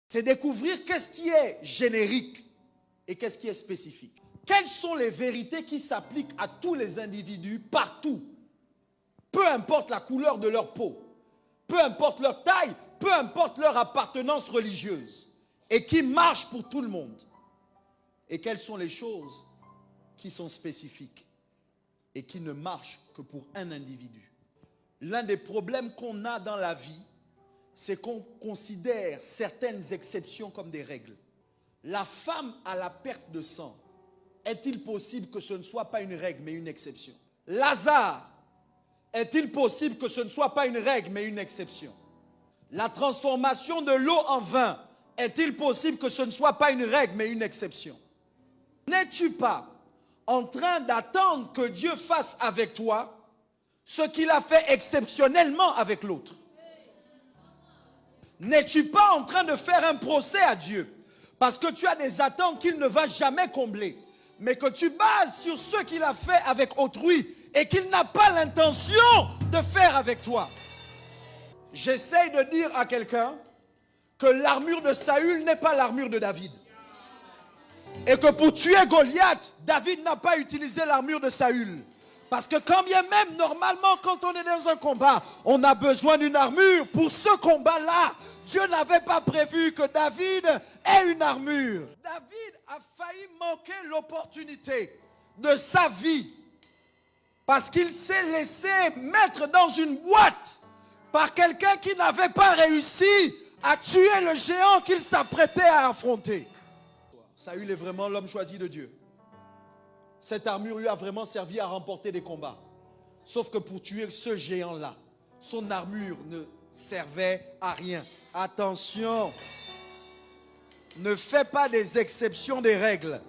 C'est découvrir qu'est-ce qui est générique et qu'est-ce qui est spécifique. Quelles sont les vérités qui s'appliquent à tous les individus partout, peu importe la couleur de leur peau, peu importe leur taille, peu importe leur appartenance religieuse, et qui marchent pour tout le monde. Et quelles sont les choses qui sont spécifiques et qui ne marchent que pour un individu. L'un des problèmes qu'on a dans la vie, c'est qu'on considère certaines exceptions comme des règles. La femme à la perte de sang, est-il possible que ce ne soit pas une règle mais une exception? Lazare, est-il possible que ce ne soit pas une règle mais une exception? La transformation de l'eau en vin, est-il possible que ce ne soit pas une règle mais une exception? N'es-tu pas en train d'attendre que Dieu fasse avec toi ce qu'il a fait exceptionnellement avec l'autre? N'es-tu pas en train de faire un procès à Dieu parce que tu as des attentes qu'il ne va jamais combler, mais que tu bases sur ce qu'il a fait avec autrui et qu'il n'a pas l'intention de faire avec toi? J'essaye de dire à quelqu'un que l'armure de Saül n'est pas l'armure de David. Et que pour tuer Goliath, David n'a pas utilisé l'armure de Saül. Parce que quand bien même, normalement, quand on est dans un combat, on a besoin d'une armure. Pour ce combat-là, Dieu n'avait pas prévu que David ait une armure. David a failli manquer l'opportunité de sa vie parce qu'il s'est laissé mettre dans une boîte par quelqu'un qui n'avait pas réussi à tuer le géant qu'il s'apprêtait à affronter. Saül est vraiment l'homme choisi de Dieu. Cette armure lui a vraiment servi à remporter des combats. Sauf que pour tuer ce géant-là, son armure ne servait à rien. Attention, ne fais pas des exceptions des règles.